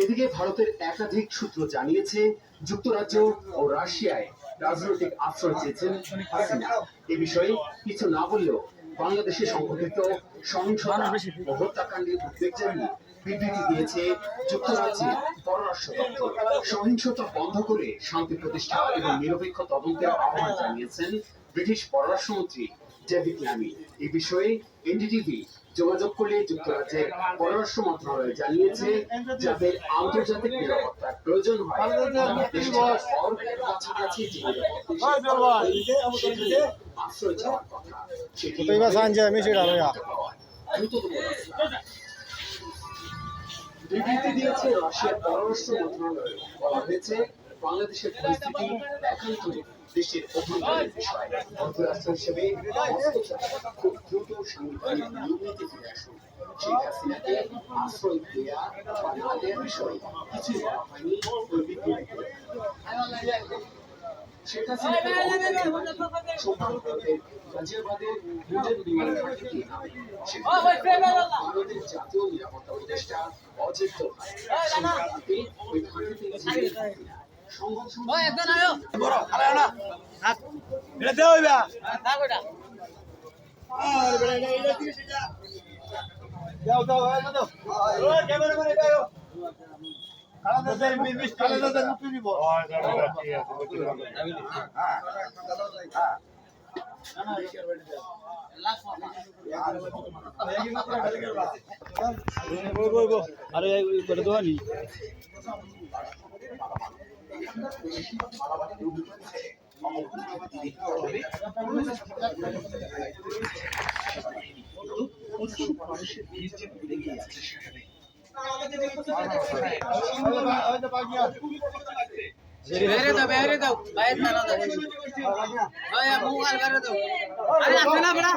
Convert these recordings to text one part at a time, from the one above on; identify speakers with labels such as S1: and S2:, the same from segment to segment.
S1: এদিকে ভারতের একাধিক সূত্র জানিয়েছে যুক্তরাজ্য ও রাশিয়ায় রাজনৈতিক আশ্রয় চেয়েছেন হাসিনা। এ বিষয়ে কিছু না বললেও বাংলাদেশে সংঘটিত সহিংসতা ও হত্যাকাণ্ডের উদ্বেগ জানিয়ে বিবৃতি দিয়েছে যুক্তরাজ্যের পররাষ্ট্র দপ্তর। সহিংসতা বন্ধ করে শান্তি প্রতিষ্ঠা এবং নিরপেক্ষ তদন্তের আহ্বান জানিয়েছেন ব্রিটিশ পররাষ্ট্রমন্ত্রী ডেভিড ল্যামি। এই বিষয়ে এনডিটিভি যোগাযোগ করলে যুক্তরাজ্যের পররাষ্ট্র মন্ত্রণালয় জানিয়েছে, যাদের আন্তর্জাতিক নিরাপত্তার প্রয়োজন হয় কাছাকাছি আশ্রয় চাওয়ার কথা বিবৃতি দিয়েছে রাশিয়ার পররাষ্ট্র মন্ত্রণালয়। বলা হয়েছে, বাংলাদেশের পরিস্থিতি একান্তই দেশের অভ্যন্তরীণ বিষয়। যুক্তরাষ্ট্র হিসেবে খুব দ্রুত সাংবিধানিক নিয়মনীতি ফিরে আসুন। শেখ হাসিনাকে আশ্রয় দেয়া বা না দেওয়ার বিষয়ে কিছুই বলা হয়নি ওই বিবৃতিতে। শেখ হাসিনাকে গাজিয়াবাদের হোটেল বিমান ঘাঁটিতে বাংলাদেশ জাতীয় নিরাপত্তা উপদেষ্টা অজিত দোভাল ওই ঘাঁটিতে
S2: আরে করে দোয়ানি
S3: বেরে দাও বাইরে না দাও ভাই মোবাইল বেরে দাও আরে আসে না বড়া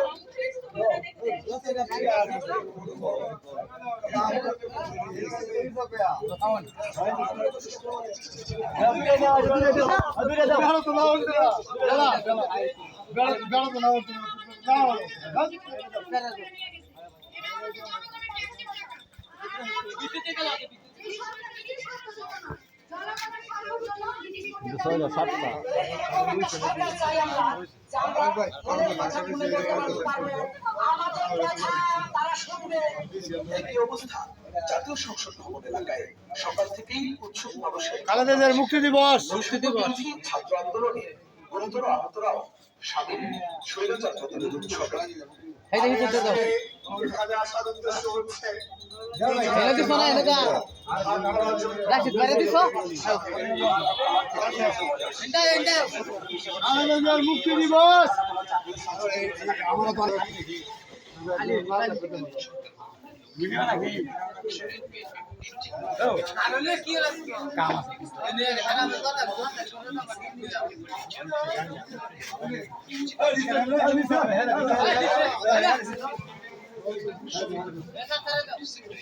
S1: জাতীয় সংসদ ভবন এলাকায় সকাল থেকেই উৎসুক মানুষের
S2: মুক্তি দিবস
S1: ছাত্র আন্দোলনে গুরুতর আহতরাও সামিল স্বৈরাচার প্রতিরোধ উৎসবে।
S2: মুক্তি দিবস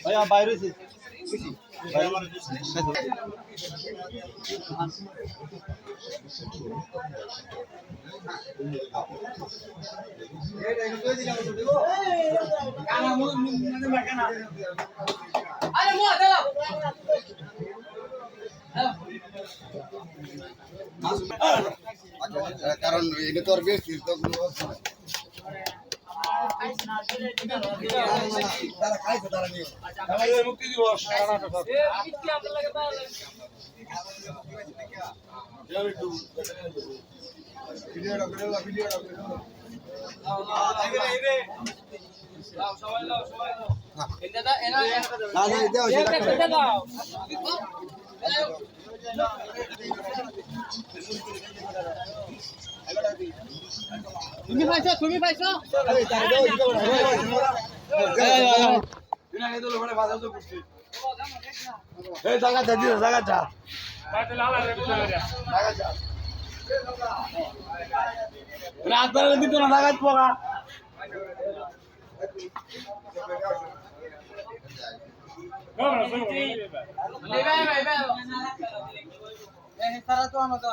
S2: ভাইয়া বাইরে কারণ এটা তো আর বেশি তারা খাইছে তারা নিয়ে মুক্তি দিবস
S3: তুমি পাইছো তুমি পাইছো
S2: এই জায়গা যা দিও জায়গা যা রাত বেলা দিত না জায়গা পোকা
S3: ভাই ভাই ভাই সারা তো আমাকে